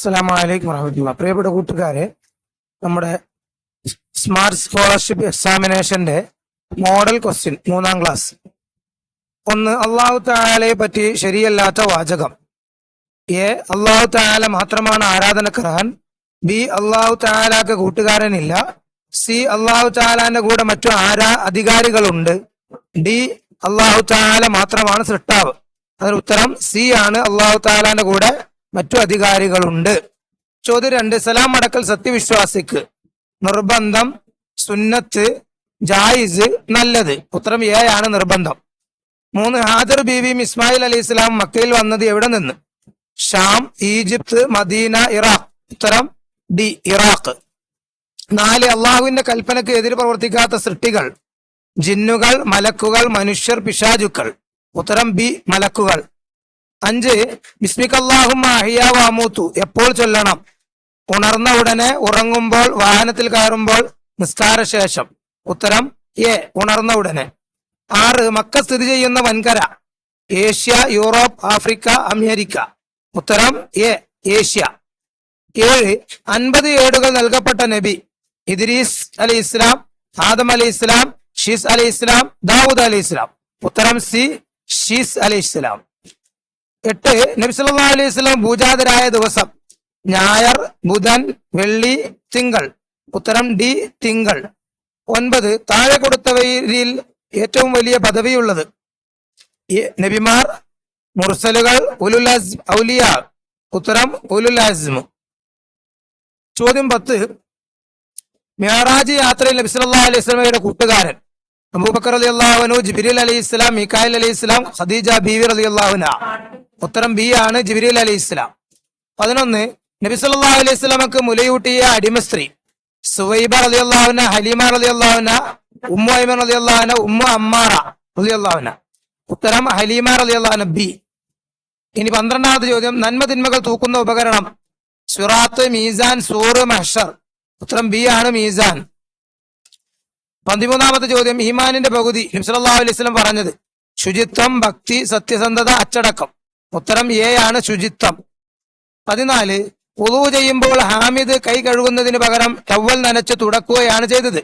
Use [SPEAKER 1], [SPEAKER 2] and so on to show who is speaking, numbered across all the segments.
[SPEAKER 1] അസ്സലാമു അലൈക്കും വറഹ്മത്തുള്ളാഹി. പ്രിയപ്പെട്ട കൂട്ടുകാരെ, നമ്മുടെ സ്മാർട്ട് സ്കോളർഷിപ്പ് എക്സാമിനേഷന്റെ മോഡൽ ക്വസ്റ്റ്യൻ 3ാം ക്ലാസ്. 1. അല്ലാഹു തആലയെ പറ്റി ശരിയല്ലാത്ത വാചകം. എ. അല്ലാഹു തആല മാത്രമാണ് ആരാധനക്കർഹൻ. ബി. അല്ലാഹു തആലക്ക് കൂട്ടുകാരനില്ല. സി. അല്ലാഹു തആലാന്റെ കൂടെ മറ്റു അധികാരികളുണ്ട്. ഡി. അല്ലാഹു തആല മാത്രമാണ് സൃഷ്ടാവ്. അതിന് ഉത്തരം സി ആണ്. അല്ലാഹു തആലാന്റെ കൂടെ മറ്റു അധികാരികളുണ്ട്. ചോദ്യം 2. സലാം അടക്കൽ സത്യവിശ്വാസിക്ക് നിർബന്ധം, സുന്നത്ത്, ജായിസ്, നല്ലത്. ഉത്തരം എ ആണ്, നിർബന്ധം. 3. ഹാജർ ബീവിയും ഇസ്മായിൽ അലൈഹി ഇസ്ലാം മക്കയിൽ വന്നത് എവിടെ നിന്ന്? Sham, Egypt, Medina, Iraq. ഉത്തരം ഡി, ഇറാഖ്. 4. അള്ളാഹുവിന്റെ കൽപ്പനക്ക് എതിര് പ്രവർത്തിക്കാത്ത സൃഷ്ടികൾ. ജിന്നുകൾ, മലക്കുകൾ, മനുഷ്യർ, പിശാചുക്കൾ. ഉത്തരം ബി, മലക്കുകൾ. 5. ബിസ്മിക്കല്ലാഹുമ്മ അഹ്യാ വ അമൂതു എപ്പോൾ ചൊല്ലണം? ഉണർന്ന ഉടനെ, ഉറങ്ങുമ്പോൾ, വാഹനത്തിൽ കയറുമ്പോൾ, നിസ്കാര ശേഷം. ഉത്തരം എ, ഉണർന്ന ഉടനെ. 6. മക്ക സ്ഥിതി ചെയ്യുന്ന വൻകര. Asia, Europe, Africa, America. ഉത്തരം എ, ഏഷ്യ. 7. 50 ഏടുകൾ നൽകപ്പെട്ട നബി. ഇദ്രീസ് അലൈഹി ഇസ്ലാം, ആദം അലൈഹി ഇസ്ലാം, ഷീസ് അലൈഹി ഇസ്ലാം, ദാവൂദ് അലൈഹി ഇസ്ലാം. ഉത്തരം സി, ഷീസ് അലൈഹി ഇസ്ലാം. 8. നബി സല്ലല്ലാഹു അലൈഹി വസല്ലം പൂജാതരായ ദിവസം. ഞായർ, ബുധൻ, വെള്ളി, തിങ്കൾ. ഉത്തരം ഡി, തിങ്കൾ. 9. താഴെ കൊടുത്തവയിൽ ഏറ്റവും വലിയ പദവിയുള്ളത്. നബിമാർ, മുർസലുകൾ, ഉലുൽ അസ്ം, ഔലിയ. ഉത്തരം ഉലുൽ അസ്ം. ചോദ്യം 10. മിഅ്റാജ് യാത്രയിൽ നബി സല്ലല്ലാഹു അലൈഹി വസല്ലമയുടെ കൂട്ടുകാരൻ. അബൂബക്കർ റളിയല്ലാഹു അൻഹു, ജിബ്രീൽ അലൈഹി ഇസ്ലാം, മീകായിൽ അലൈഹി ഇസ്ലാം, ഖദീജ ബീവി റളിയല്ലാഹു അൻഹ. ഉത്തരം ബി ആണ്, ജിബ്രീൽ അലൈഹി ഇസ്ലാം. 11. നബി സല്ലല്ലാഹു അലൈഹി വസല്ലമക്ക് മുലയൂട്ടിയ അടിമ സ്ത്രീ. സുവൈബ റളിയല്ലാഹു അൻഹ, ഹലീമ റളിയല്ലാഹു അൻഹ, ഉമ്മു ഐമൻ റളിയല്ലാഹു അൻഹ, ഉമ്മു അമ്മാറ റളിയല്ലാഹു അൻഹ. ഉത്തരം ഹലീമ റളിയല്ലാഹു അൻഹ, ബി. ഇനി 12ാമത്തെ ചോദ്യം. നന്മ തിന്മകൾ തൂക്കുന്ന ഉപകരണം. സിറാത്ത്, മീസാൻ, സൂർ, മഹ്ശർ. ഉത്തരം ബി ആണ്, മീസാൻ. 13ാമത്തെ ചോദ്യം. ഈമാനിന്റെ പകുതി നബി സല്ലല്ലാഹു അലൈഹി വസല്ലം പറഞ്ഞത്. ശുചിത്വം, ഭക്തി, സത്യസന്ധത, അച്ചടക്കം. ഉത്തരം എ ആണ്, ശുചിത്വം. 14. വുളൂ ചെയ്യുമ്പോൾ ഹാമിദ് കൈ കഴുകുന്നതിന് പകരം ടവൽ നനച്ച് തുടക്കുകയാണ് ചെയ്തത്.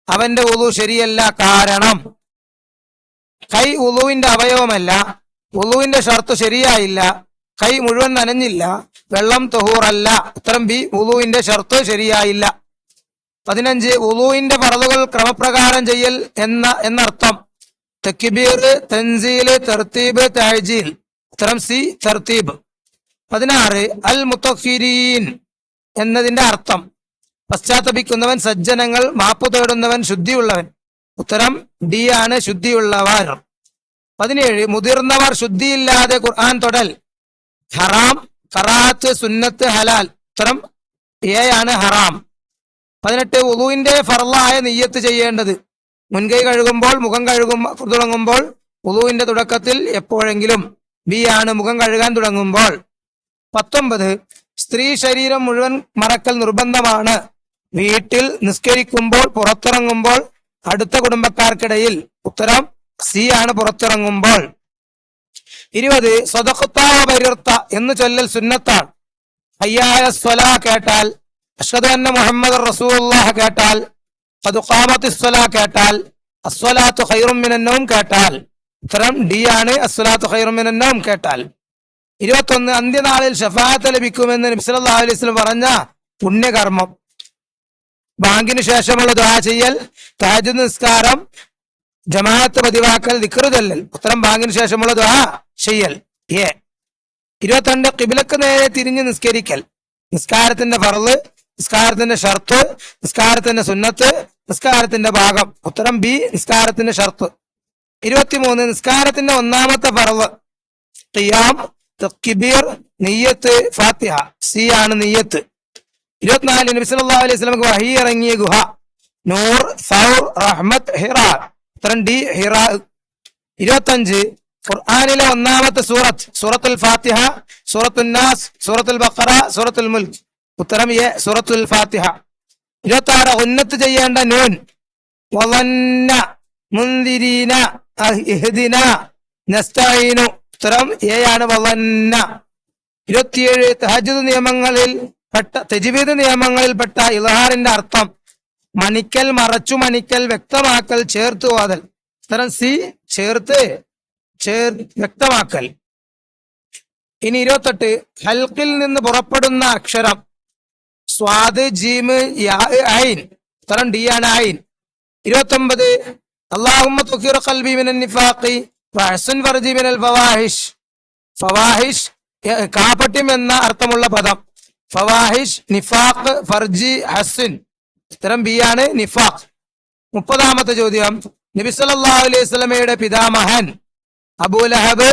[SPEAKER 1] അവന്റെ വുളൂ ശരിയല്ല. കാരണം കൈ വുളൂവിന്റെ അവയവമല്ല. വുളൂവിന്റെ ഷർത്ത് ശരിയായില്ല. കൈ മുഴുവൻ നനഞ്ഞില്ല. വെള്ളം തഹൂറല്ല. ഉത്തരം ബി, വുളൂവിന്റെ ഷർത്ത് ശരിയായില്ല. 15. വുളൂവിന്റെ ഫർളുകൾ ക്രമപ്രകാരം ചെയ്യൽ എന്നർത്ഥം. തക്ബീർ, തൻസീൽ, തർത്തീബ്, തഅ്ജീൽ. ഉത്തരം സി, തർത്തീബ്. 16. അൽ മുത്തഫിരീൻ എന്നതിന്റെ അർത്ഥം. പശ്ചാത്തപിക്കുന്നവൻ, സജ്ജനങ്ങൾ, മാപ്പു തേടുന്നവൻ, ശുദ്ധിയുള്ളവൻ. ഉത്തരം ഡി ആണ്, ശുദ്ധിയുള്ളവർ. 17. മുതിർന്നവർ ശുദ്ധിയില്ലാതെ ഖുർആൻ തൊടൽ. ഹറാം, ഖറാഅത്ത്, സുന്നത്ത്, ഹലാൽ. ഉത്തരം എ ആണ്, ഹറാം. 18. വുളൂവിന്റെ ഫർളായ നിയ്യത്ത് ചെയ്യേണ്ടത്. മുൻകൈ കഴുകുമ്പോൾ, മുഖം തുടങ്ങുമ്പോൾ, വുളൂവിന്റെ തുടക്കത്തിൽ എപ്പോഴെങ്കിലും. ബി ആണ്, മുഖം കഴുകാൻ തുടങ്ങുമ്പോൾ. 19. സ്ത്രീ ശരീരം മുഴുവൻ മറക്കൽ നിർബന്ധമാണ്. വീട്ടിൽ, നിസ്കരിക്കുമ്പോൾ, പുറത്തിറങ്ങുമ്പോൾ, അടുത്ത കുടുംബക്കാർക്കിടയിൽ. ഉത്തരം സി ആണ്, പുറത്തിറങ്ങുമ്പോൾ. 20. സ്വദഖ്ത വ ബരിർത എന്ന് ചൊല്ലൽ സുന്നത്താണ്. ഹയ്യ അല സ്വലാ കേട്ടാൽ, അഷ്ഹദു അന്ന മുഹമ്മദർ റസൂലുള്ളാഹ് കേട്ടാൽ, ഖദ് ഖാമത്തിസ് സ്വലാ കേട്ടാൽ, അസ്സലാത്തു ഖൈറും മിനൻ നൗം കേട്ടാൽ. ഉത്തരം ഡി ആണ്, അസ്സലാത്തു ഖൈറും മിനൻ നൗം കേട്ടാൽ. 21. അന്ത്യനാളിൽ ശഫാഅത്ത് ലഭിക്കുമെന്ന് നബി സല്ലല്ലാഹു അലൈഹി വസല്ലം പറഞ്ഞ പുണ്യകർമ്മം. ബാങ്കിന് ശേഷമുള്ള ദുആ ചെയ്യൽ, തഹജ്ജുദ് നിസ്കാരം, ജമാഅത്ത് പതിവാക്കൽ, ദിക്ർ ചൊല്ലൽ. ഉത്തരം ബാങ്കിന് ശേഷമുള്ള ദുആ ചെയ്യൽ, എ. 22. ഖിബ്ലക്ക് നേരെ തിരിഞ്ഞ് നിസ്കരിക്കൽ. നിസ്കാരത്തിന്റെ ഫർള്, നിസ്കാരത്തിന്റെ ഷർത്ത്, നിസ്കാരത്തിന്റെ സുന്നത്ത്, നിസ്കാരത്തിന്റെ ഭാഗം. ഉത്തരം ബി, നിസ്കാരത്തിന്റെ ഷർത്ത്. 23. നിസ്കാരത്തിന്റെ ഒന്നാമത്തെ ഫർള്. ഖിയാം, തക്ബീർ, നിയ്യത്ത്, ഫാത്തിഹ. സി ആണ്, നിയ്യത്ത്. 24. നബി സല്ലല്ലാഹു അലൈഹി വസല്ലമക്ക് വഹി ഇറങ്ങിയ ഗുഹ. നൂർ, സൗർ, റഹ്മത്ത്, ഹിറാ. ഉത്തരം ഡി, ഹിറാ. 25. ഖുർആനിലെ ഒന്നാമത്തെ സൂറത്ത്. സൂറത്തുൽ ഫാത്തിഹ, സൂറത്തുൽ നാസ്, സൂറത്തുൽ ബഖറ, സൂറത്തുൽ മുൽക്ക്. ഉത്തരം എ, സൂറത്തുൽ ഫാത്തിഹ. 26. ഉന്നത്ത് ചെയ്യേണ്ട നൂൻ. വളന്ന, മുൻദിരീന, ഇഹ്ദിന, നസ്തഈനു. ഉത്തരം എ ആണ്, വളന്ന. 27 തഹജ്ജുദ് നിയമങ്ങളിൽ പെട്ട തജ്വീദ് നിയമങ്ങളിൽപ്പെട്ട ഇൽഹാറിന്റെ അർത്ഥം മണിക്കൽ, മറച്ചു മണിക്കൽ, വ്യക്തമാക്കൽ, ചേർത്ത് ഓതൽ. ഉത്തരം സി, ചേർത്ത് വ്യക്തമാക്കൽ. ഇനി 28 ഹൽക്കിൽ നിന്ന് പുറപ്പെടുന്ന അക്ഷരം സ്വാദ്, ജീമ്, യാ, ഐൻ. ഉത്തരം ഡി ആണ്, ഐൻ. 29 അല്ലാഹുമ്മ തുഖിർ ഖൽബി മിനൻ നിഫാഖി വഹ്സൻ ഫർജി മിനൽ ഫവാഹിഷ്. ഫവാഹിഷ് കാപട്യം എന്ന അർത്ഥമുള്ള പദം. ഫവാഹിഷ്, നിഫാഖ്, ഫർജി, ഹസ്ൻ. ഉത്തരം ബി ആണ്, നിഫാഖ്. 30ാമത്തെ ചോദ്യം നബി സല്ലല്ലാഹു അലൈഹി വസല്ലമയുടെ പിതാമഹൻ അബൂ ലഹബ്,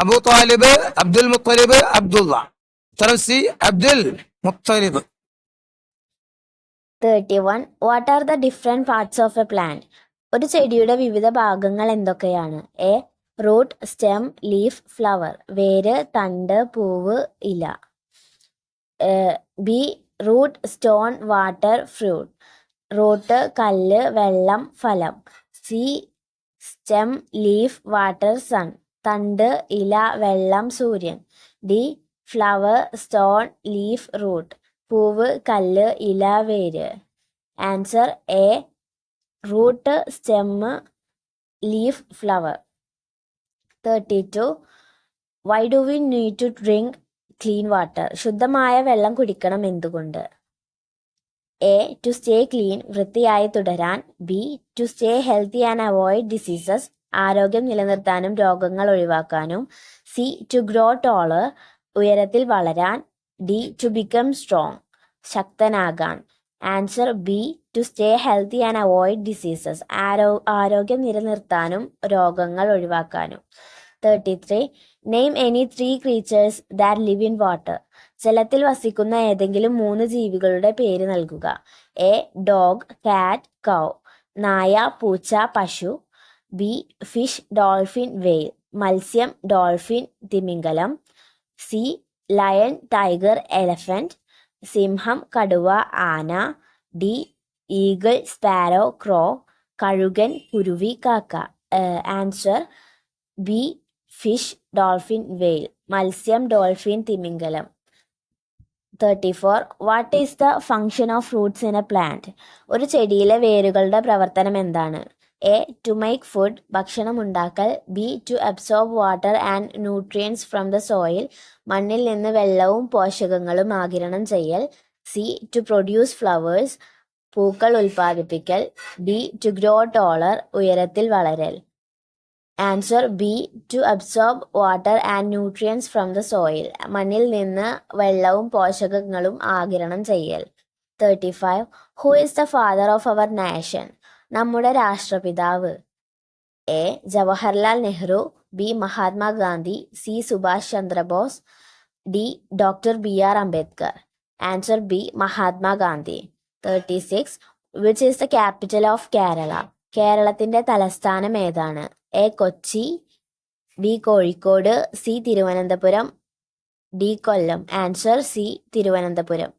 [SPEAKER 1] അബൂ ത്വാലിബ്, അബ്ദുൽ മുത്തലിബ്, അബ്ദുള്ള. ഉത്തരം C, Abdul Muttalib.
[SPEAKER 2] 31 what are the different parts of a plant? ഒരു ചെടിയുടെ വിവിധ ഭാഗങ്ങൾ എന്തൊക്കെയാണ്? A root, stem, leaf, flower. വേര്, തണ്ട്, പൂവ്, ഇല. B root, stone, water, fruit. Root കല്ല്, വെള്ളം, ഫലം. C stem, leaf, water, sun. തണ്ട്, ഇല, വെള്ളം, സൂര്യൻ. D flower, stone, leaf, root. പൂവ്, കല്ല്, ഇല, വേര്. Answer A root, stem, leaf, flower. 32 why do we need to drink clean water? ശുദ്ധമായ വെള്ളം കുടിക്കണം എന്തുകൊണ്ട്? എ ടു സ്റ്റേ ക്ലീൻ, വൃത്തിയായി തുടരാൻ. B to stay healthy and avoid diseases, ആരോഗ്യം നിലനിർത്താനും രോഗങ്ങൾ ഒഴിവാക്കാനും. സി ടു ഗ്രോ ടോളർ, ഉയരത്തിൽ വളരാൻ. ഡി ടു ബിക്കം സ്ട്രോങ്, ശക്തനാകാൻ. Answer B to stay healthy and avoid diseases, ആരോഗ്യം നിലനിർത്താനും രോഗങ്ങൾ ഒഴിവാക്കാനും. 33 name any 3 creatures that live in water. ജലത്തിൽ വസിക്കുന്ന ഏതെങ്കിലും 3 ജീവികളുടെ പേര് നൽകുക. എ ഡോഗ്, കാറ്റ്, കൗ. നായ, പൂച്ച, പശു. ബി ഫിഷ്, ഡോൾഫിൻ, വെയിൽ. മത്സ്യം, ഡോൾഫിൻ, തിമിംഗലം. C lion, tiger, elephant. സിംഹം, കടുവ, ആന. D eagle, sparrow, crow. കഴുകൻ, കുരുവി, കാക്ക. ആൻസർ ബി ഫിഷ്, ഡോൾഫിൻ, വെയിൽ. മത്സ്യം, ഡോൾഫിൻ, തിമിംഗലം. 34 what is the function of roots in a plant? ഒരു ചെടിയിലെ വേരുകളുടെ പ്രവർത്തനം എന്താണ്? എ ടു മേക്ക് ഫുഡ്, ഭക്ഷണം ഉണ്ടാക്കൽ. B to absorb water and nutrients from the soil, മണ്ണിൽ നിന്ന് വെള്ളവും പോഷകങ്ങളും ആഗിരണം ചെയ്യൽ. സി ടു പ്രൊഡ്യൂസ് ഫ്ലവേഴ്സ്, പൂക്കൾ ഉൽപ്പാദിപ്പിക്കൽ. ഡി ടു ഗ്രോ ടോളർ, ഉയരത്തിൽ വളരൽ. Answer B to absorb water and nutrients from the soil, മണ്ണിൽ നിന്ന് വെള്ളവും പോഷകങ്ങളും ആഗിരണം ചെയ്യൽ. 35 who is the father of our nation? നമ്മുടെ രാഷ്ട്രപിതാവ്. A Jawaharlal Nehru. B Mahatma Gandhi. C Subhash Chandrabose. D doctor B R Ambedkar. Answer B Mahatma Gandhi. 36 which is the capital of Kerala? കേരളത്തിന്റെ തലസ്ഥാനം ഏതാണ്? A Kochi. B Kozhikode. C Thiruvananthapuram. D Kollam. Answer C Thiruvananthapuram.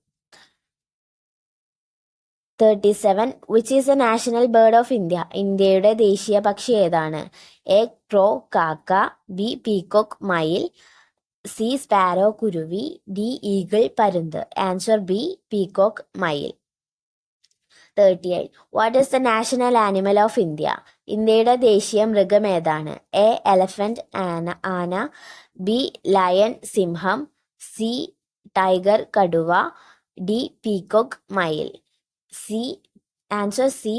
[SPEAKER 2] 37 which is the national bird of India? ഇന്ത്യയുടെ ദേശീയ പക്ഷി ഏതാണ്? A ക്രോ, കാക്ക. ബി പീകോക്ക്, മയിൽ. C sparrow, കുരുവി. ഡി ഈഗിൾ, പരുന്ത്. ആൻസർ ബി പീകോക്ക്, മയിൽ. 38 what is the national animal of India? ഇന്ത്യയുടെ ദേശീയ മൃഗം ഏതാണ്? എ എലഫന്റ്, ആന. ബി ലയൺ, സിംഹം. സി ടൈഗർ, കടുവ. ഡി പീകോക്ക്, മയിൽ. ആൻസർ സി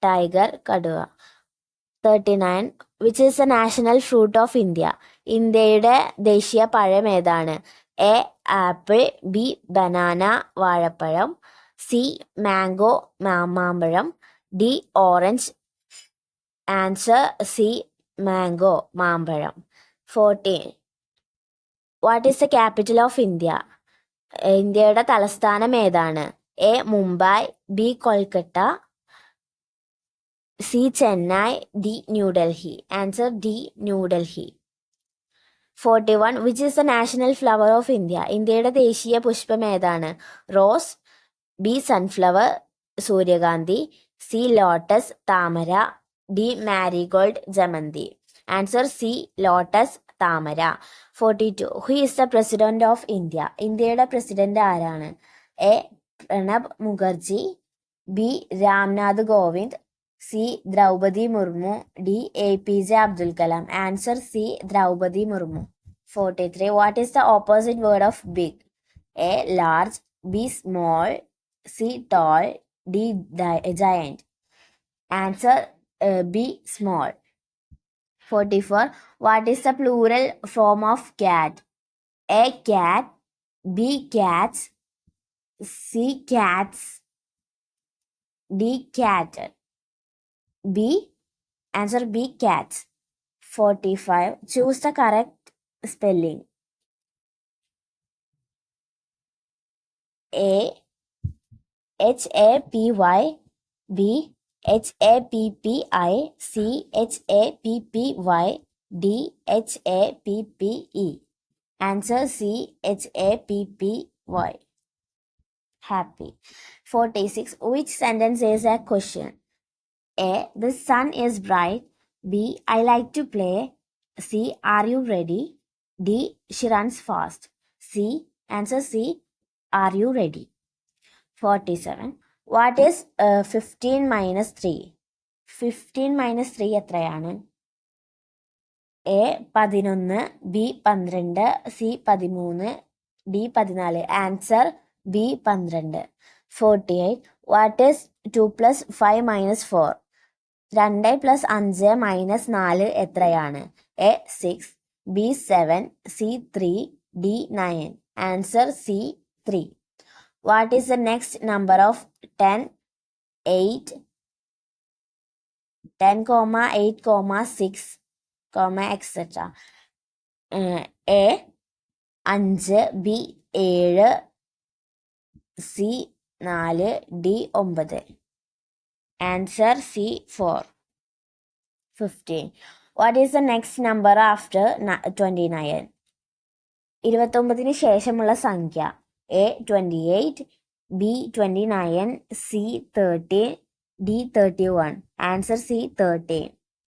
[SPEAKER 2] ടൈഗർ, കടുവ. 39 which is the national fruit of India? ഇന്ത്യയുടെ ദേശീയ പഴം ഏതാണ്? A apple. ബി ബനാന, വാഴപ്പഴം. സി മാംഗോ, മാമ്പഴം. D orange. Answer C mango, മാമ്പഴം. 40 what is the capital of India? ഇന്ത്യയുടെ തലസ്ഥാനം ഏതാണ്? A Mumbai. B Kolkata. C Chennai. D New Delhi. Answer D New Delhi. 41 which is the national flower of India? ഇന്ത്യയുടെ ദേശീയ പുഷ്പം ഏതാണ്? റോസ്. ബി സൺഫ്ലവർ, സൂര്യകാന്തി. സി ലോട്ടസ്, താമര. ഡി മാരിഗോൾഡ്, ജമന്തി. ആൻസർ സി ലോട്ടസ്, താമര. 42. Who is the president of India? ഇന്ത്യയുടെ പ്രസിഡന്റ് ആരാണ്? A Pranab Mukherjee, B Ramnath Kovind, C Droupadi Murmu, D APJ Abdul Kalam. Answer C Droupadi Murmu. 43. What is the opposite word of big? A large, B small, C tall, D giant. Answer B small. 44. What is the plural form of cat? A cat, B cats, C cats, D cat. B. Answer B cats. 45. Choose the correct spelling. A HAPY, B HAPPI, C HAPPY, D HAPPE. Answer C HAPPY. Happy. 46. Which sentence is a question? A. The sun is bright. B. I like to play. C. Are you ready? D. She runs fast. C. Answer C. Are you ready? 47. What is 15 minus 3? 15 minus 3 എത്രയാണ്? A 11, B 12, C 13, D 14. Answer B 12. 48. What is 2 plus 5 minus 4? 2 plus 5 minus 4 എത്രയാണ്? A 6, B 7, C 3, D 9. Answer C 3. What is the next number of 10, 8, 10, 8, 6, etc.? A 5, B 7, C 4, D 9. Answer C 4. 15. What is the next number after 29? 29 ശേഷമുള്ള സംഖ്യ. A 28, B 29, C 30, D 31. Answer C 13.